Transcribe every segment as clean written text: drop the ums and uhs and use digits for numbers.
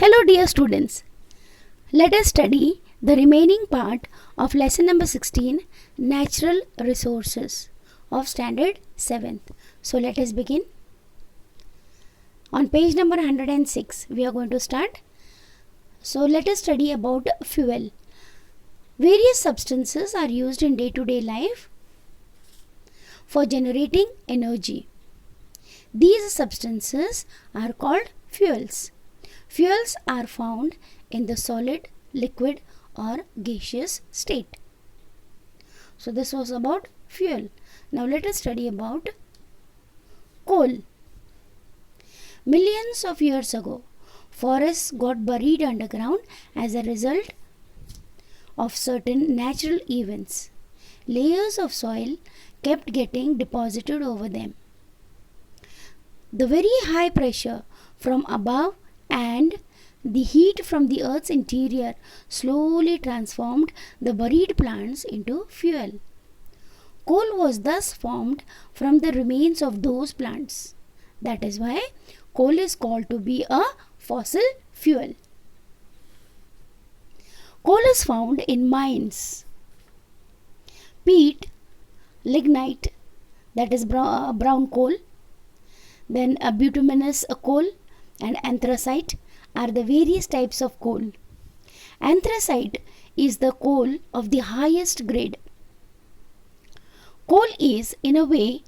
Hello dear students, let us study the remaining part of lesson number 16, Natural Resources of Standard 7th. So let us begin. On page number 106, we are going to start. So let us study about fuel. Various substances are used in day-to-day life for generating energy. These substances are called fuels. Fuels are found in the solid, liquid or gaseous state. So this was about fuel. Now let us study about coal. Millions of years ago, forests got buried underground as a result of certain natural events. Layers of soil kept getting deposited over them. The very high pressure from above and the heat from the earth's interior slowly transformed the buried plants into fuel. Coal was thus formed from the remains of those plants. That is why coal is called to be a fossil fuel. Coal is found in mines. Peat, lignite, that is brown coal, then a bituminous coal, and anthracite are the various types of coal. Anthracite is the coal of the highest grade. Coal is, in a way,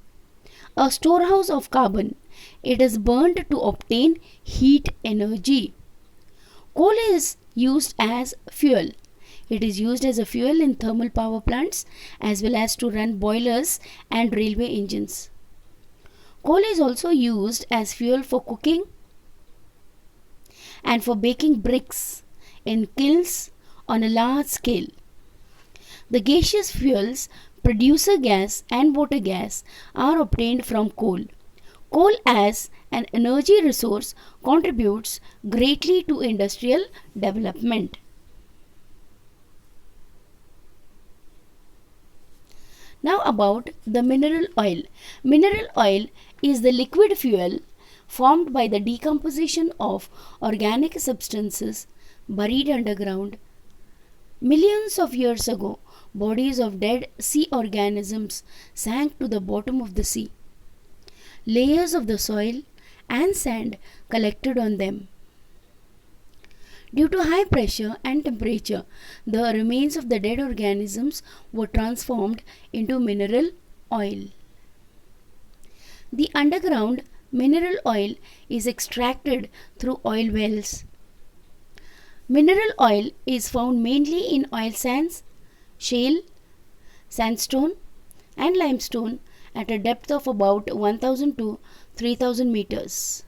a storehouse of carbon. It is burned to obtain heat energy. Coal is used as fuel. It is used as a fuel in thermal power plants as well as to run boilers and railway engines. Coal is also used as fuel for cooking and for baking bricks in kilns on a large scale. The gaseous fuels, producer gas and water gas, are obtained from coal. Coal as an energy resource contributes greatly to industrial development. Now about the mineral oil. Mineral oil is the liquid fuel formed by the decomposition of organic substances buried underground. Millions of years ago, bodies of dead sea organisms sank to the bottom of the sea. Layers of the soil and sand collected on them. Due to high pressure and temperature, the remains of the dead organisms were transformed into mineral oil. The underground mineral oil is extracted through oil wells. Mineral oil is found mainly in oil sands, shale, sandstone and limestone at a depth of about 1000 to 3000 meters.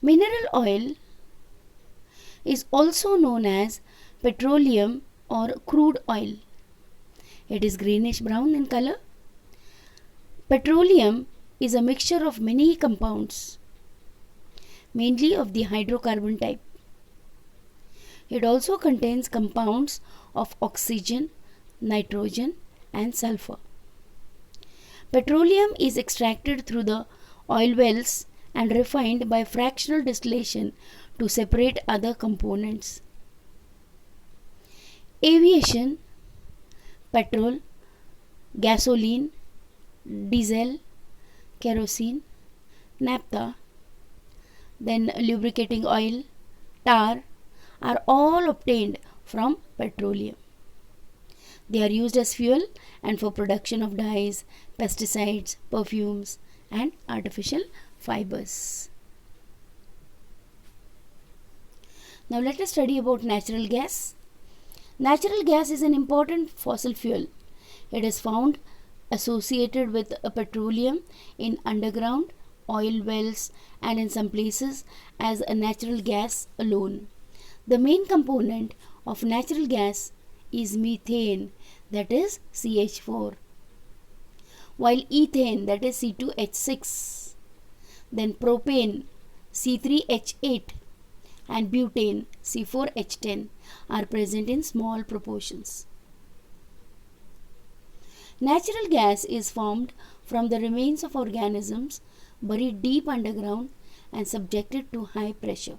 Mineral oil is also known as petroleum or crude oil. It is greenish brown in color. Petroleum is a mixture of many compounds, mainly of the hydrocarbon type. It also contains compounds of oxygen, nitrogen and sulfur. Petroleum is extracted through the oil wells and refined by fractional distillation to separate other components. Aviation, petrol, gasoline, diesel, kerosene, naphtha, then lubricating oil, tar are all obtained from petroleum. They are used as fuel and for production of dyes, pesticides, perfumes and artificial fibers. Now let us study about natural gas. Natural gas is an important fossil fuel. It is found associated with petroleum in underground oil wells and in some places as a natural gas alone. The main component of natural gas is methane, that is CH4, while ethane, that is C2H6, then propane C3H8 and butane C4H10 are present in small proportions. Natural gas is formed from the remains of organisms buried deep underground and subjected to high pressure.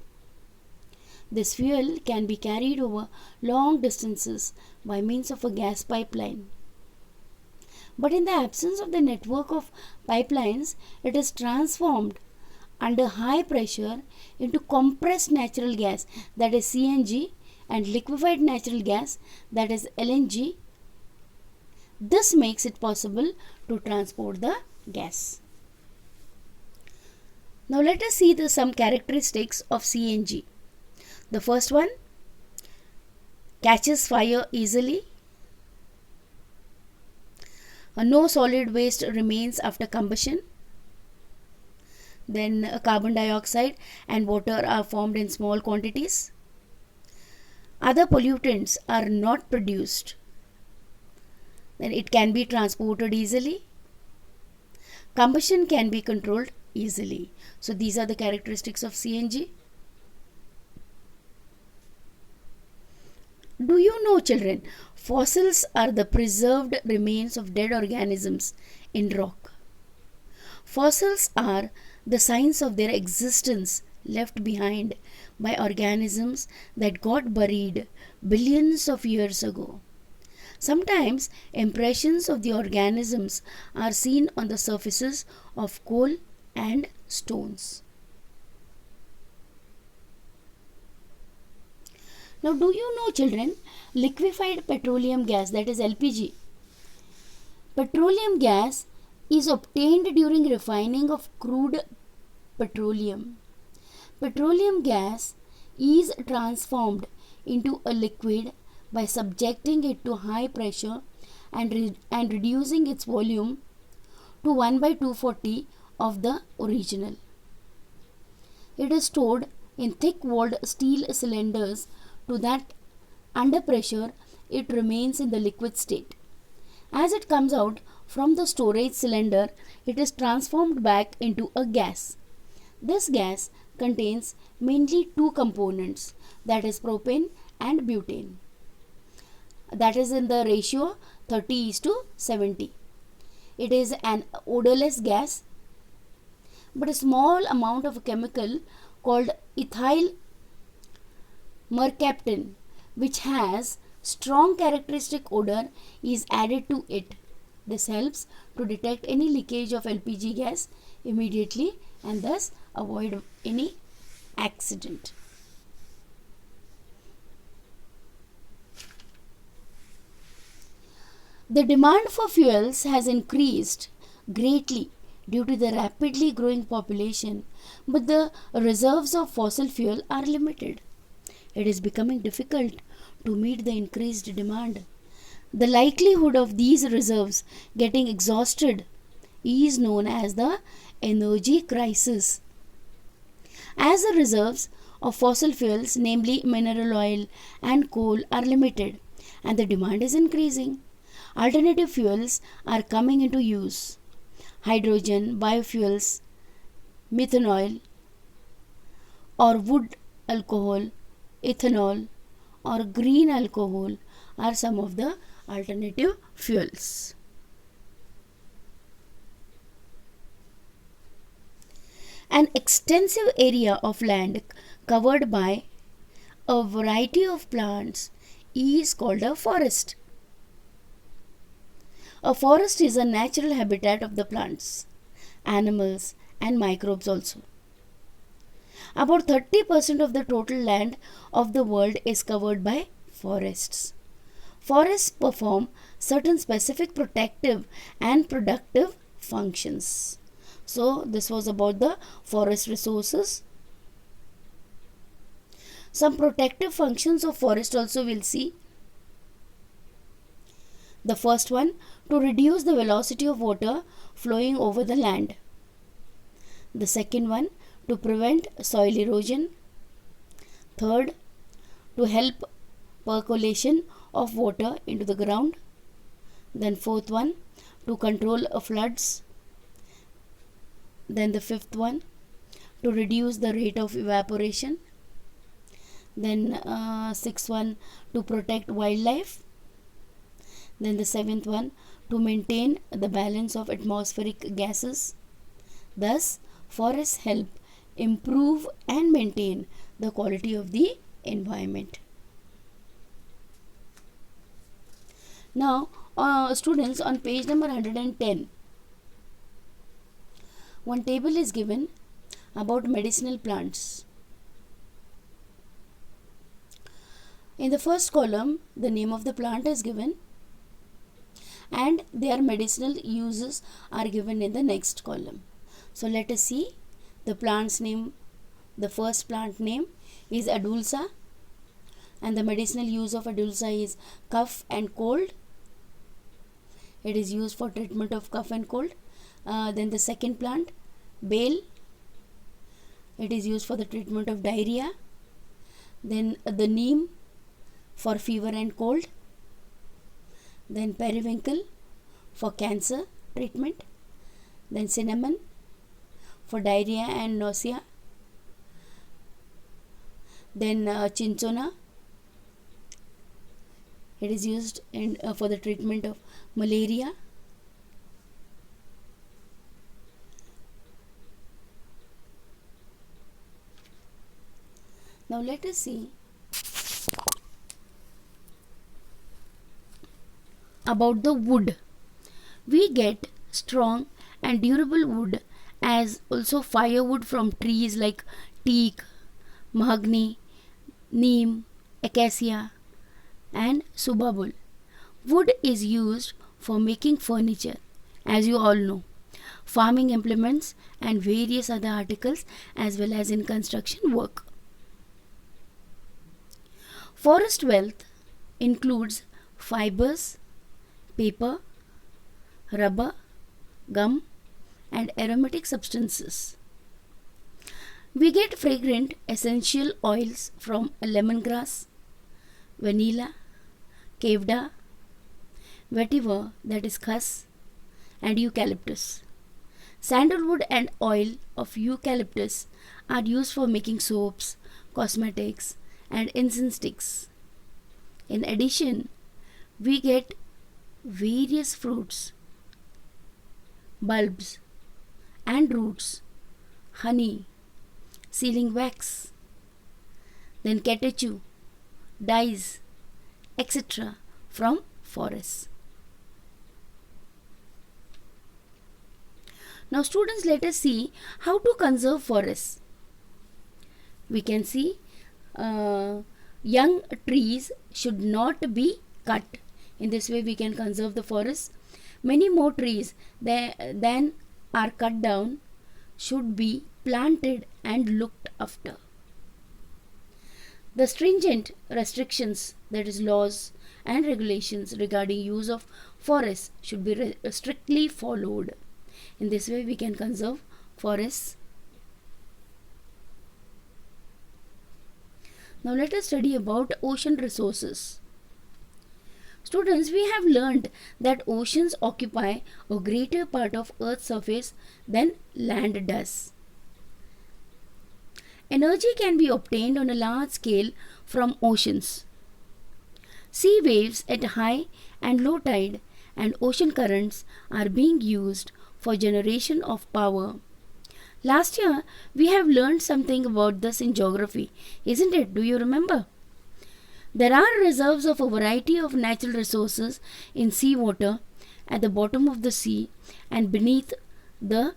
This fuel can be carried over long distances by means of a gas pipeline. But in the absence of the network of pipelines, it is transformed under high pressure into compressed natural gas, that is CNG, and liquefied natural gas, that is LNG. This makes it possible to transport the gas. Now let us see some characteristics of CNG. The first one, catches fire easily. No solid waste remains after combustion. Then carbon dioxide and water are formed in small quantities. Other pollutants are not produced. Then it can be transported easily. Combustion can be controlled easily. So these are the characteristics of CNG. Do you know, children, fossils are the preserved remains of dead organisms in rock. Fossils are the signs of their existence left behind by organisms that got buried billions of years ago. Sometimes impressions of the organisms are seen on the surfaces of coal and stones. Now, do you know, children, liquefied petroleum gas, that is LPG. Petroleum gas is obtained during refining of crude petroleum. Petroleum gas is transformed into a liquid by subjecting it to high pressure and reducing its volume to 1 by 240 of the original. It is stored in thick-walled steel cylinders to that under pressure it remains in the liquid state. As it comes out from the storage cylinder, it is transformed back into a gas. This gas contains mainly two components, that is propane and butane. That is in the ratio 30:70. It is an odorless gas, but a small amount of a chemical called ethyl mercaptan, which has strong characteristic odor, is added to it. This helps to detect any leakage of LPG gas immediately and thus avoid any accident. The demand for fuels has increased greatly due to the rapidly growing population, but the reserves of fossil fuel are limited. It is becoming difficult to meet the increased demand. The likelihood of these reserves getting exhausted is known as the energy crisis. As the reserves of fossil fuels, namely mineral oil and coal, are limited and the demand is increasing, alternative fuels are coming into use. Hydrogen, biofuels, methanol or wood alcohol, ethanol or green alcohol are some of the alternative fuels. An extensive area of land covered by a variety of plants is called a forest. A forest is a natural habitat of the plants, animals and microbes also. About 30% of the total land of the world is covered by forests. Forests perform certain specific protective and productive functions. So, this was about the forest resources. Some protective functions of forest also we'll see. The first one, to reduce the velocity of water flowing over the land. The second one, to prevent soil erosion. Third, to help percolation of water into the ground. Then fourth one, to control floods. Then the fifth one, to reduce the rate of evaporation. Then sixth one, to protect wildlife. Then the seventh one, to maintain the balance of atmospheric gases. Thus, forests help improve and maintain the quality of the environment. Now, students, on page number 110, one table is given about medicinal plants. In the first column, the name of the plant is given and their medicinal uses are given in the next column. So let us see the plant's name. The first plant name is Adulsa and the medicinal use of Adulsa is cough and cold. It is used for treatment of cough and cold. Then the second plant, Bale. It is used for the treatment of diarrhea. Then the neem for fever and cold. Then periwinkle for cancer treatment. Then cinnamon for diarrhea and nausea. Then cinchona. It is used for the treatment of malaria. Now let us see about the wood. We get strong and durable wood as also firewood from trees like teak, mahogany, neem, acacia and subabul. Wood is used for making furniture, as you all know, farming implements and various other articles as well as in construction work. Forest wealth includes fibers, paper, rubber, gum and aromatic substances. We get fragrant essential oils from lemongrass, vanilla, kevda, vetiver, that is khas, and eucalyptus. Sandalwood and oil of eucalyptus are used for making soaps, cosmetics and incense sticks. In addition, we get various fruits, bulbs and roots, honey, sealing wax, then catechu, dyes, etc. from forests. Now students, let us see how to conserve forests. We can see young trees should not be cut. In this way we can conserve the forest. Many more trees than are cut down should be planted and looked after. The stringent restrictions, that is laws and regulations regarding use of forests, should be strictly followed. In this way we can conserve forests. Now let us study about ocean resources. Students, we have learned that oceans occupy a greater part of Earth's surface than land does. Energy can be obtained on a large scale from oceans. Sea waves at high and low tide and ocean currents are being used for generation of power. Last year, we have learned something about this in geography, isn't it? Do you remember? There are reserves of a variety of natural resources in seawater, at the bottom of the sea and beneath the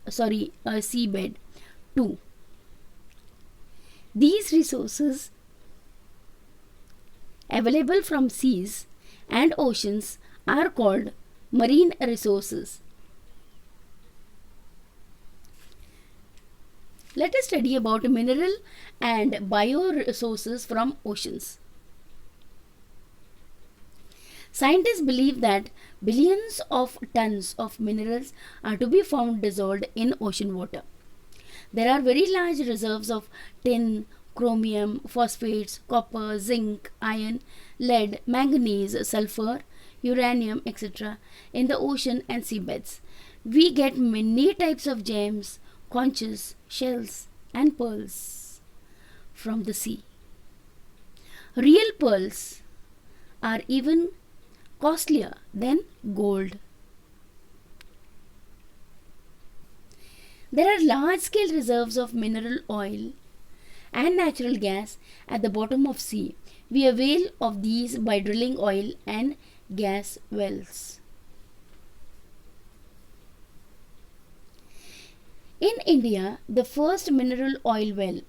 seabed too. These resources available from seas and oceans are called marine resources. Let us study about mineral and bioresources from oceans. Scientists believe that billions of tons of minerals are to be found dissolved in ocean water. There are very large reserves of tin, chromium, phosphates, copper, zinc, iron, lead, manganese, sulfur, uranium, etc. in the ocean and seabeds. We get many types of gems, conches, shells and pearls from the sea. Real pearls are even costlier than gold. There are large scale reserves of mineral oil and natural gas at the bottom of sea. We avail of these by drilling oil and gas wells. In India, the first mineral oil well,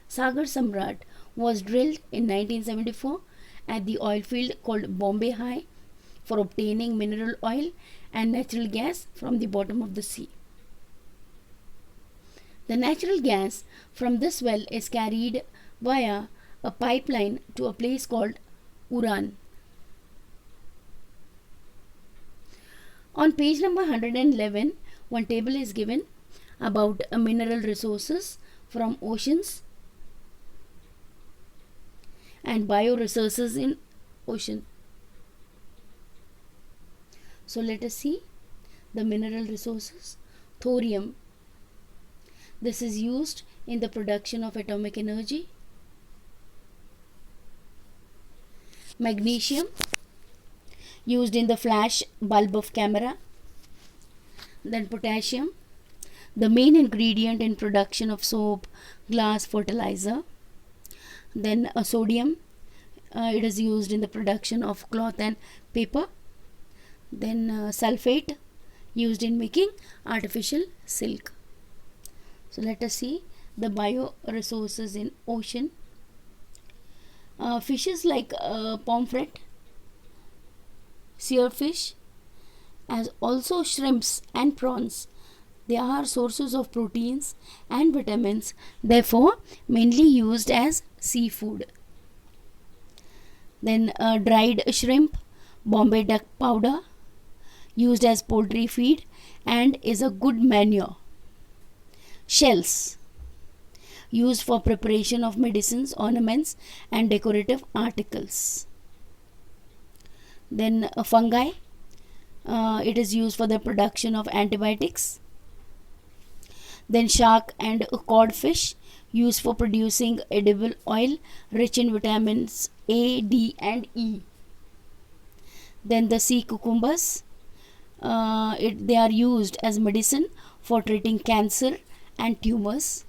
Sagar Samrat, was drilled in 1974 at the oil field called Bombay High for obtaining mineral oil and natural gas from the bottom of the sea. The natural gas from this well is carried via a pipeline to a place called Uran. On page number 111, one table is given about mineral resources from oceans and bioresources in ocean. So let us see the mineral resources. Thorium. This is used in the production of atomic energy. Magnesium, used in the flash bulb of camera. Then potassium, the main ingredient in production of soap, glass, fertilizer. Then sodium, it is used in the production of cloth and paper. Then sulfate, used in making artificial silk. So let us see the bioresources in ocean. Fishes like pomfret, spearfish, as also shrimps and prawns. They are sources of proteins and vitamins, therefore mainly used as seafood. Then dried shrimp, Bombay duck powder, used as poultry feed and is a good manure. Shells, used for preparation of medicines, ornaments and decorative articles. Then fungi, it is used for the production of antibiotics. Then shark and codfish, used for producing edible oil rich in vitamins A, D and E. Then the sea cucumbers, they are used as medicine for treating cancer and tumors.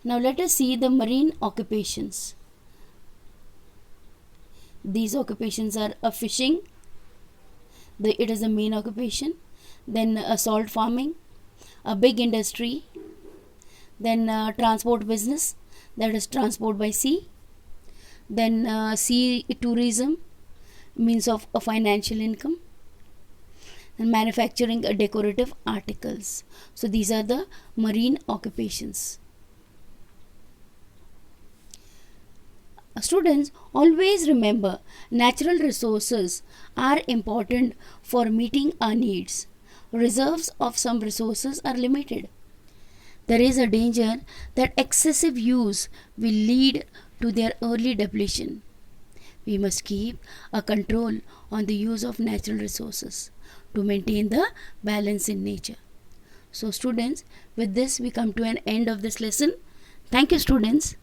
Now let us see the marine occupations. These occupations are fishing, it is the main occupation. Then salt farming, a big industry. Then transport business, that is transport by sea. Then sea tourism, means of a financial income. And manufacturing decorative articles. So these are the marine occupations. Students, always remember, natural resources are important for meeting our needs. Reserves of some resources are limited. There is a danger that excessive use will lead to their early depletion. We must keep a control on the use of natural resources to maintain the balance in nature. So students, with this we come to an end of this lesson. Thank you students.